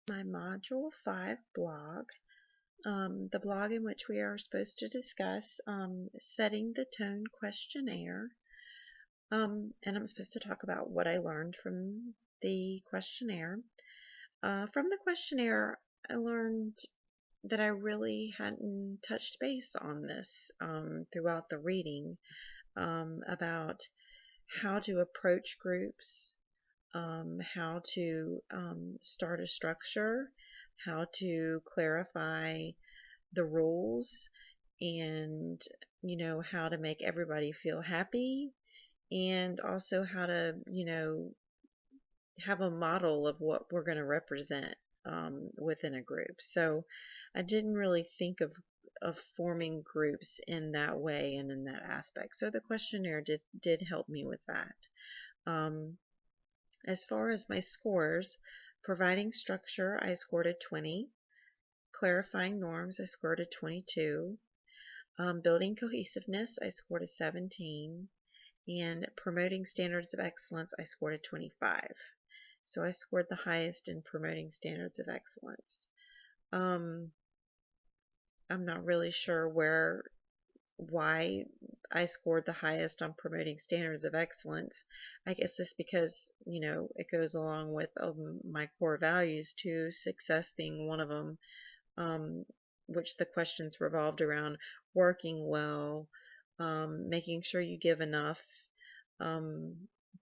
my Module 5 blog, the blog in which we are supposed to discuss setting the tone questionnaire. And I'm supposed to talk about what I learned from the questionnaire. From the questionnaire, I learned that I really hadn't touched base on this throughout the reading, about how to approach groups, how to start a structure, how to clarify the rules, and how to make everybody feel happy, and also how to have a model of what we're going to represent within a group. So I didn't really think of forming groups in that way and in that aspect. So the questionnaire did help me with that. As far as my scores, providing structure, I scored a 20. Clarifying norms, I scored a 22. Building cohesiveness, I scored a 17. And promoting standards of excellence, I scored a 25. So I scored the highest in promoting standards of excellence. I'm not really sure why I scored the highest on promoting standards of excellence. I guess it's because, it goes along with my core values too, success being one of them, which the questions revolved around working well, making sure you give enough,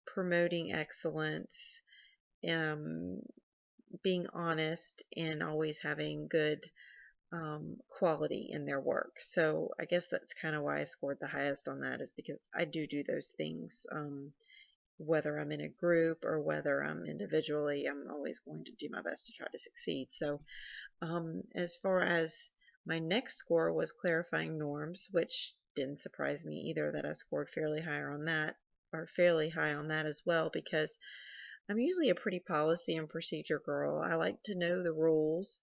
promoting excellence, being honest, and always having good quality in their work. So I guess that's kind of why I scored the highest on that, is because I do those things, whether I'm in a group or whether I'm individually. I'm always going to do my best to try to succeed. So as far as my next score was clarifying norms, which didn't surprise me either that I scored fairly high on that as well, because I'm usually a pretty policy and procedure girl. I like to know the rules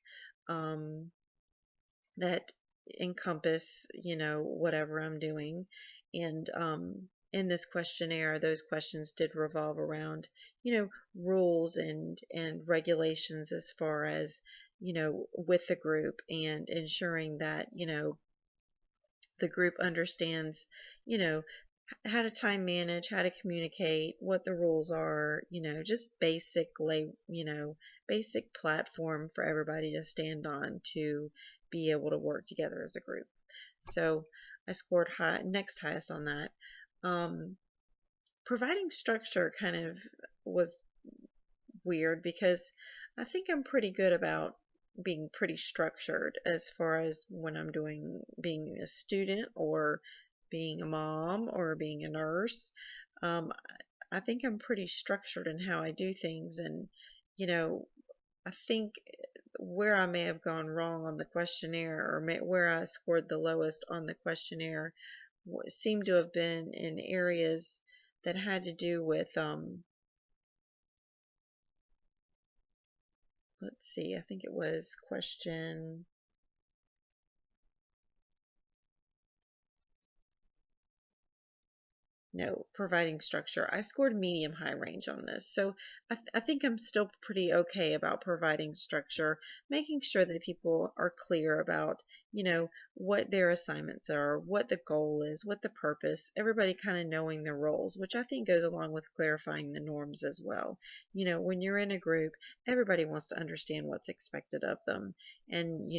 that encompass, whatever I'm doing. And in this questionnaire, those questions did revolve around, rules and regulations as far as, with the group, and ensuring that, the group understands, how to time manage, how to communicate, what the rules are, just basic platform for everybody to stand on to be able to work together as a group. So I scored next highest on that. Providing structure kind of was weird, because I think I'm pretty good about being pretty structured as far as when I'm being a student, or being a mom, or being a nurse. I think I'm pretty structured in how I do things, and I think where I may have gone wrong on the questionnaire, or where I scored the lowest on the questionnaire, seemed to have been in areas that had to do with, let's see, I think it was question, no, providing structure. I scored medium high range on this. So I think I'm still pretty okay about providing structure, making sure that people are clear about, what their assignments are, what the goal is, what the purpose, everybody kind of knowing their roles, which I think goes along with clarifying the norms as well. When you're in a group, everybody wants to understand what's expected of them, and,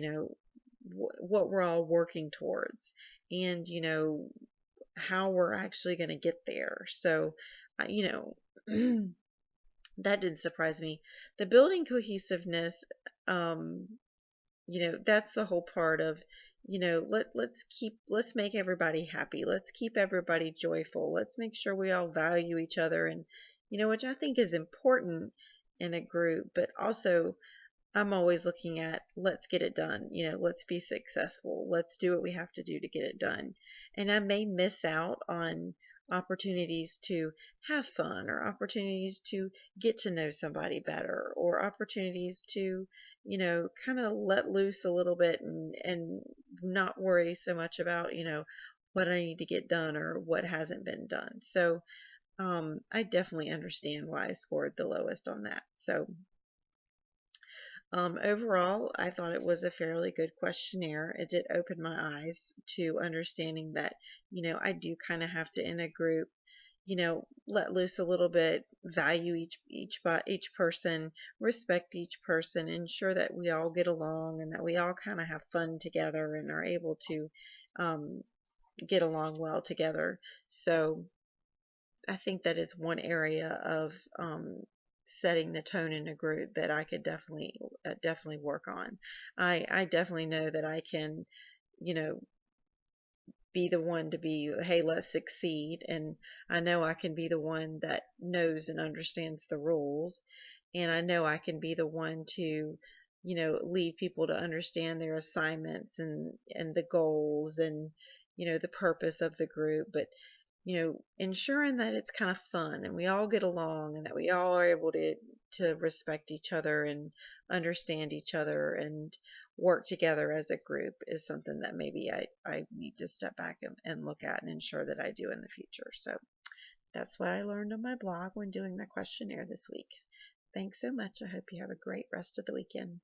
what we're all working towards, and, how we're actually going to get there. So, that didn't surprise me. The building cohesiveness, that's the whole part of, let's make everybody happy. Let's keep everybody joyful. Let's make sure we all value each other, and, which I think is important in a group, but also I'm always looking at, let's get it done. Let's be successful. Let's do what we have to do to get it done. And I may miss out on opportunities to have fun, or opportunities to get to know somebody better, or opportunities to, kind of let loose a little bit, and not worry so much about, what I need to get done or what hasn't been done. So I definitely understand why I scored the lowest on that. So Overall, I thought it was a fairly good questionnaire. It did open my eyes to understanding that, I do kind of have to, in a group, let loose a little bit, value each person, respect each person, ensure that we all get along and that we all kind of have fun together and are able to um, get along well together. So I think that is one area of setting the tone in a group that I could definitely work on. I definitely know that I can, you know, be the one to be, hey, let's succeed, and I know I can be the one that knows and understands the rules, and I know I can be the one to, lead people to understand their assignments and the goals and the purpose of the group, but ensuring that it's kind of fun and we all get along and that we all are able to respect each other and understand each other and work together as a group is something that maybe I need to step back and look at and ensure that I do in the future. So that's what I learned on my blog when doing my questionnaire this week. Thanks so much. I hope you have a great rest of the weekend.